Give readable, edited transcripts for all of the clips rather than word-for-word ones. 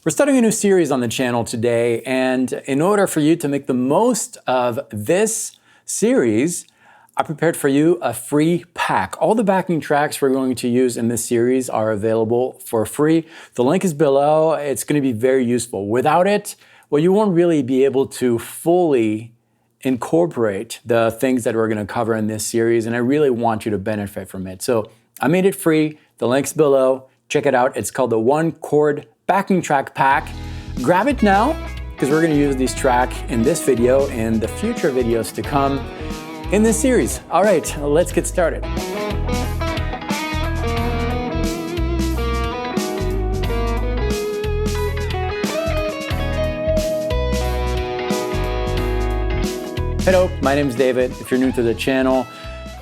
We're starting a new series on the channel today, and in order for you to make the most of this series, I prepared for you a free pack. All the backing tracks we're going to use in this series are available for free. The link is below. It's going to be very useful. Without it, well, you won't really be able to fully incorporate the things that we're going to cover in this series, and I really want you to benefit from it. So I made it free. The link's below. Check it out. It's called the One Chord Backing Track Pack. Grab it now, because we're going to use this track in this video and the future videos to come in this series. All right, let's get started. Hello, my name is David. If you're new to the channel,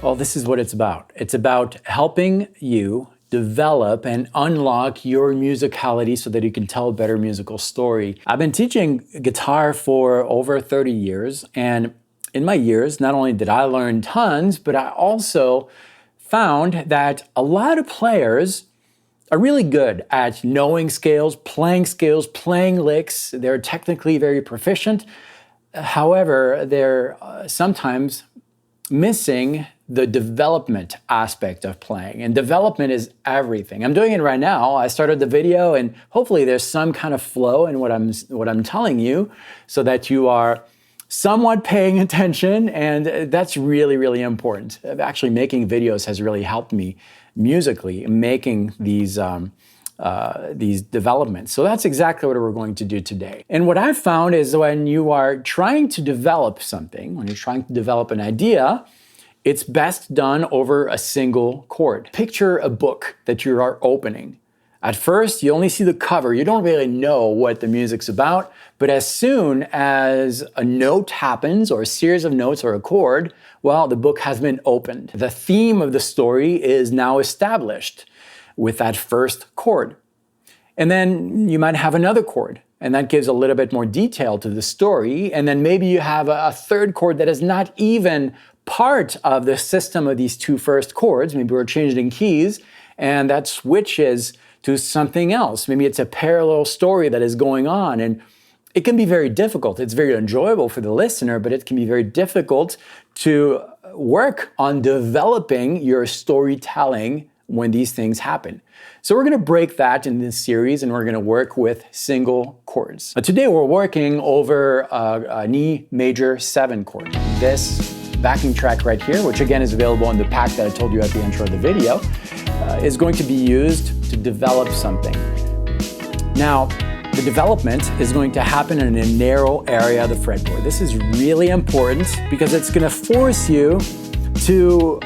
well, this is what it's about. It's about helping you develop and unlock your musicality so that you can tell a better musical story. I've been teaching guitar for over 30 years, and in my years, not only did I learn tons, but I also found that a lot of players are really good at knowing scales, playing licks. They're technically very proficient. However, they're sometimes missing the development aspect of playing, and development is everything. I'm doing it right now. I started the video, and hopefully there's some kind of flow in what I'm telling you, so that you are somewhat paying attention, and that's really, really important. Actually, making videos has really helped me musically, making these developments. So that's exactly what we're going to do today. And what I've found is when you are trying to develop something, when you're trying to develop an idea, it's best done over a single chord. Picture a book that you are opening. At first, you only see the cover. You don't really know what the music's about, but as soon as a note happens, or a series of notes or a chord, well, the book has been opened. The theme of the story is now established with that first chord. And then you might have another chord, and that gives a little bit more detail to the story. And then maybe you have a third chord that is not even part of the system of these two first chords. Maybe we're changing keys, and that switches to something else. Maybe it's a parallel story that is going on, and it can be very difficult. It's very enjoyable for the listener, but it can be very difficult to work on developing your storytelling when these things happen. So we're going to break that in this series, and we're going to work with single chords. Today we're working over an E major 7 chord. This backing track right here, which again is available in the pack that I told you at the intro of the video, is going to be used to develop something. Now, the development is going to happen in a narrow area of the fretboard. This is really important because it's going to force you to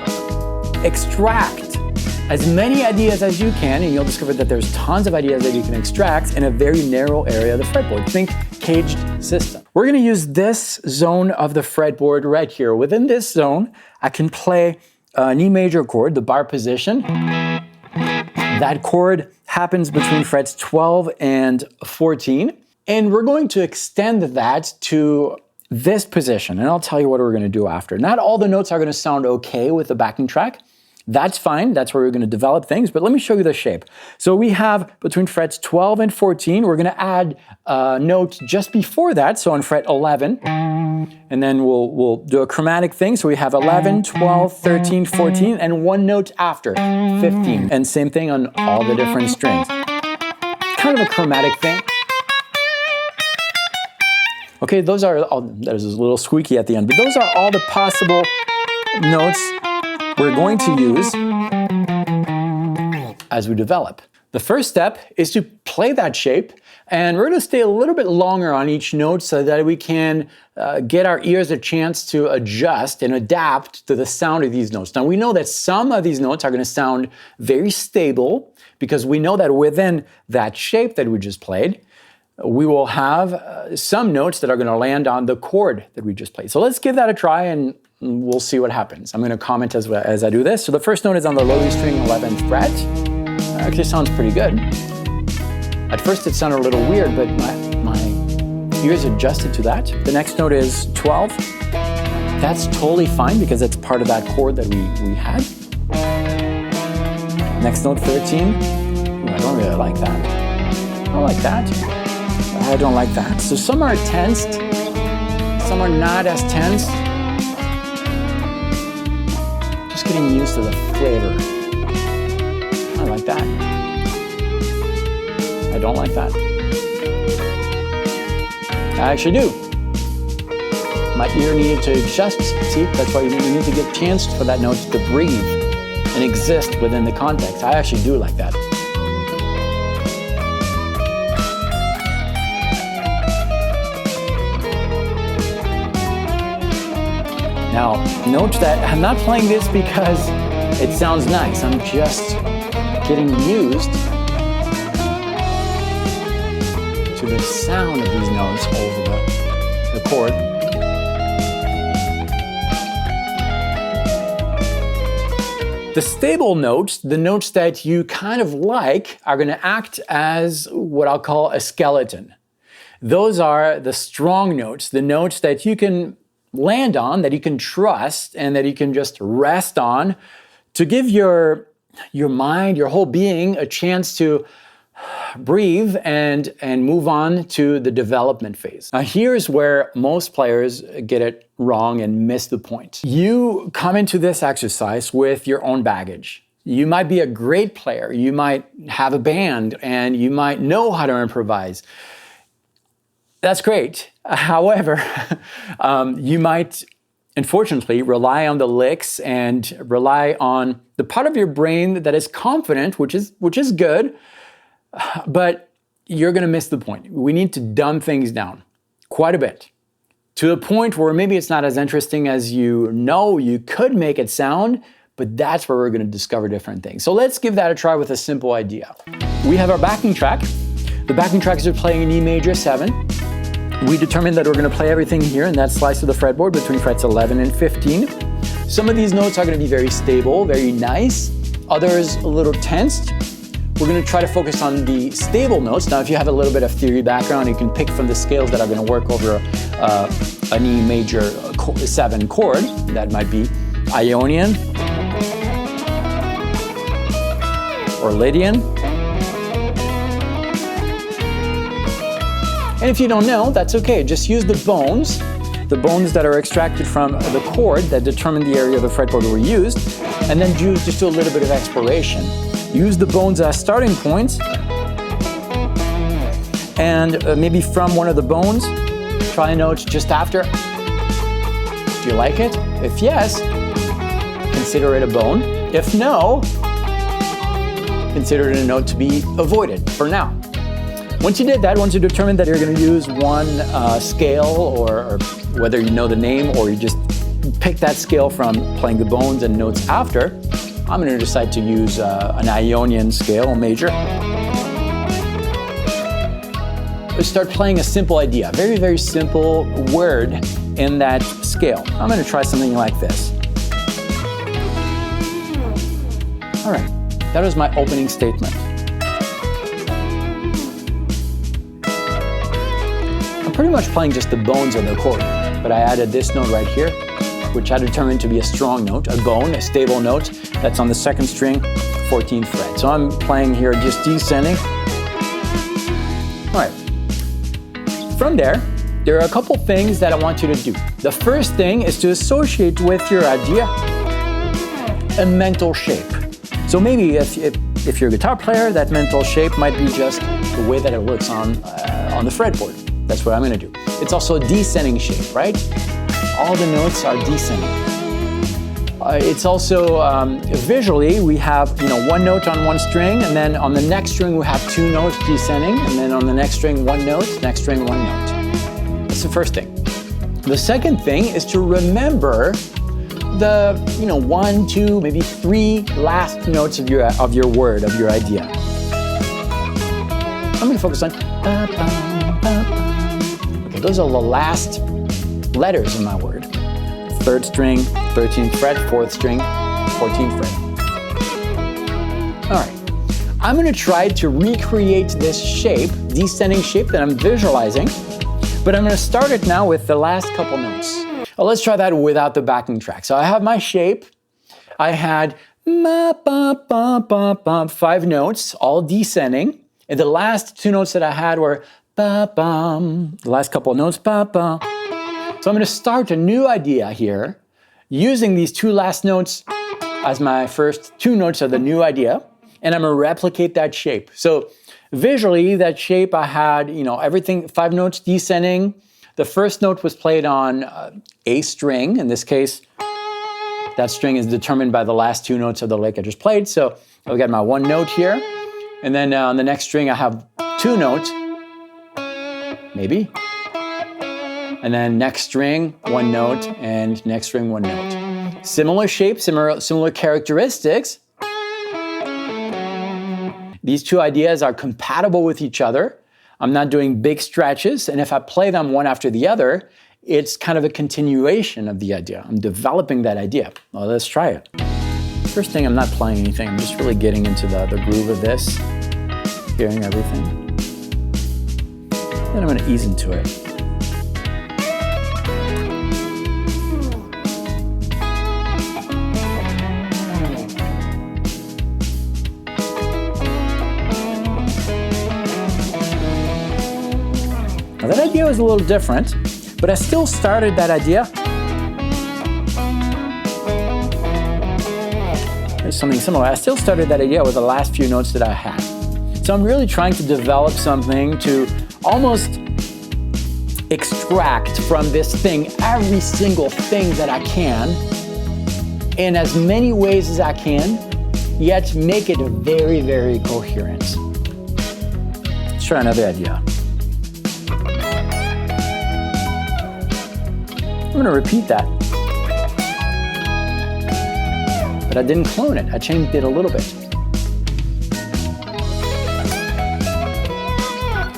extract as many ideas as you can, and you'll discover that there's tons of ideas that you can extract in a very narrow area of the fretboard. Think caged system. We're going to use this zone of the fretboard right here. Within this zone, I can play an E major chord, the bar position. That chord happens between frets 12 and 14, and we're going to extend that to this position, and I'll tell you what we're going to do after. Not all the notes are going to sound okay with the backing track. That's fine, that's where we're going to develop things, but let me show you the shape. So we have between frets 12 and 14, we're going to add a note just before that, so on fret 11, and then we'll do a chromatic thing, so we have 11, 12, 13, 14, and one note after, 15. And same thing on all the different strings. Kind of a chromatic thing. Okay, those are all, there's a little squeaky at the end, but those are all the possible notes we're going to use as we develop. The first step is to play that shape, and we're going to stay a little bit longer on each note so that we can get our ears a chance to adjust and adapt to the sound of these notes. Now, we know that some of these notes are going to sound very stable because we know that within that shape that we just played, we will have some notes that are going to land on the chord that we just played. So let's give that a try, and we'll see what happens. I'm going to comment as I do this. So the first note is on the low E string, 11th fret. Actually sounds pretty good. At first it sounded a little weird, but my ears adjusted to that. The next note is 12. That's totally fine because it's part of that chord that we had. Next note, 13. Ooh, I don't really like that. I like that. I don't like that. So some are tensed, some are not as tense. Just getting used to the flavor. I like that. I don't like that. I actually do. My ear needed to adjust. See, that's why you need to get a chance for that note to breathe and exist within the context. I actually do like that. Now, note that I'm not playing this because it sounds nice. I'm just getting used to the sound of these notes over the chord. The stable notes, the notes that you kind of like, are going to act as what I'll call a skeleton. Those are the strong notes, the notes that you can land on, that you can trust, and that you can just rest on to give your mind, your whole being, a chance to breathe and move on to the development phase. Now here's where most players get it wrong and miss the point. You come into this exercise with your own baggage. You might be a great player, you might have a band, and you might know how to improvise. That's great. However, you might, unfortunately, rely on the licks and rely on the part of your brain that is confident, which is good, but you're going to miss the point. We need to dumb things down quite a bit to the point where maybe it's not as interesting as you know you could make it sound, but that's where we're going to discover different things. So let's give that a try with a simple idea. We have our backing track. The backing track is playing an E major 7. We determined that we're going to play everything here in that slice of the fretboard between frets 11 and 15. Some of these notes are going to be very stable, very nice. Others a little tensed. We're going to try to focus on the stable notes. Now, if you have a little bit of theory background, you can pick from the scales that are going to work over an E major 7 chord. That might be Ionian or Lydian. And if you don't know, that's okay. Just use the bones that are extracted from the chord that determine the area of the fretboard we used, and then just do a little bit of exploration. Use the bones as starting points, and maybe from one of the bones, try a note just after. Do you like it? If yes, consider it a bone. If no, consider it a note to be avoided for now. Once you did that, once you determined that you're going to use one scale, or whether you know the name or you just pick that scale from playing the bones and notes after, I'm going to decide to use an Ionian Scale major. Let's start playing a simple idea, a very, very simple word in that scale. I'm going to try something like this. All right, that was my opening statement. Pretty much playing just the bones of the chord, but I added this note right here, which I determined to be a strong note, a bone, a stable note, that's on the 2nd string, 14th fret. So I'm playing here just descending. All right. From there are a couple things that I want you to do. The first thing is to associate with your idea a mental shape. So maybe if you're a guitar player, that mental shape might be just the way that it looks on the fretboard. That's what I'm going to do. It's also a descending shape, right? All the notes are descending. It's also visually, we have one note on one string, and then on the next string we have 2 notes descending, and then on the next string 1 note, next string 1 note. That's the first thing. The second thing is to remember the 1, 2, maybe 3 last notes of your word, of your idea. I'm going to focus on okay, those are the last letters in my word. 3rd string, 13th fret, 4th string, 14th fret. All right, I'm going to try to recreate this shape, descending shape that I'm visualizing, but I'm going to start it now with the last couple notes. Well, let's try that without the backing track. So I have my shape. I had 5 notes, all descending, and the last 2 notes that I had were ba-bum. The last couple of notes, ba-bum. So I'm going to start a new idea here using these two last notes as my first two notes of the new idea, and I'm going to replicate that shape. So visually, that shape I had, everything, 5 notes descending. The first note was played on a string. In this case, that string is determined by the last 2 notes of the lick I just played. So I've got my 1 note here, and then on the next string I have 2 notes, maybe. And then next string, 1 note, and next string, 1 note. Similar shape, similar characteristics. These two ideas are compatible with each other. I'm not doing big stretches, and if I play them one after the other, it's kind of a continuation of the idea. I'm developing that idea. Well, let's try it. First thing, I'm not playing anything. I'm just really getting into the groove of this, hearing everything. Then I'm going to ease into it. Now that idea was a little different, but I still started that idea. There's something similar. I still started that idea with the last few notes that I had. So I'm really trying to develop something to almost extract from this thing every single thing that I can in as many ways as I can, yet make it very, very coherent. Let's try another idea. I'm going to repeat that. But I didn't clone it. I changed it a little bit.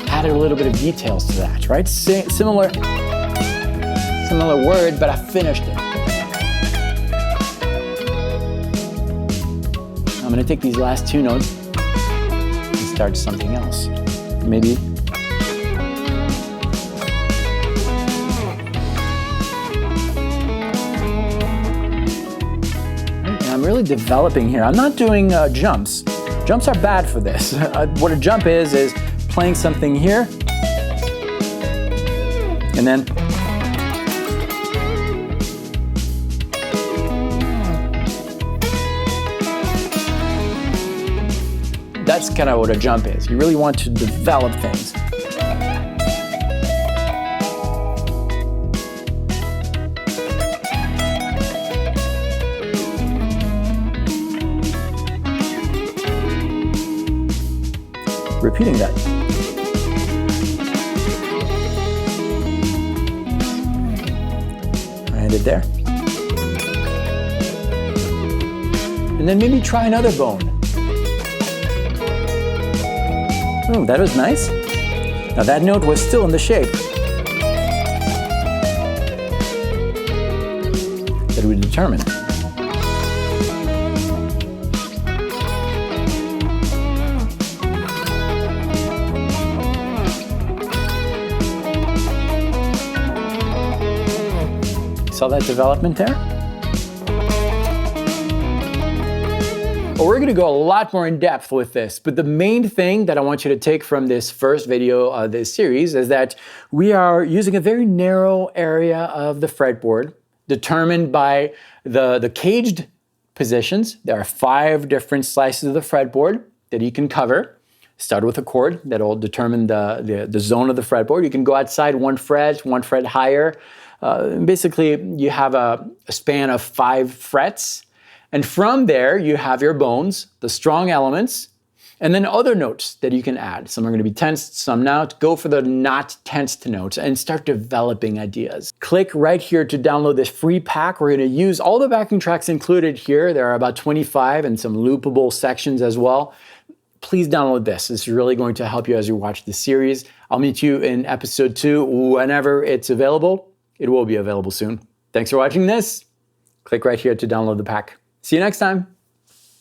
Added a little bit of details to that, right? Similar word, but I finished it. I'm going to take these last 2 notes and start something else. Maybe. I'm really developing here. I'm not doing jumps. Jumps are bad for this. What a jump is playing something here, and then that's kind of what a jump is. You really want to develop things. Repeating that. I ended there. And then maybe try another bone. Oh, that was nice. Now that note was still in the shape that we determined. Saw that development there? Well, we're gonna go a lot more in depth with this, but the main thing that I want you to take from this first video of this series is that we are using a very narrow area of the fretboard determined by the caged positions. There are 5 different slices of the fretboard that you can cover. Start with a chord that'll determine the zone of the fretboard. You can go outside 1 fret higher. Basically, you have a span of 5 frets, and from there you have your bones, the strong elements, and then other notes that you can add. Some are going to be tensed, some not. Go for the not tensed notes and start developing ideas. Click right here to download this free pack. We're going to use all the backing tracks included here. There are about 25 and some loopable sections as well. Please download this. This is really going to help you as you watch the series. I'll meet you in episode 2 whenever it's available. It will be available soon. Thanks for watching this. Click right here to download the pack. See you next time.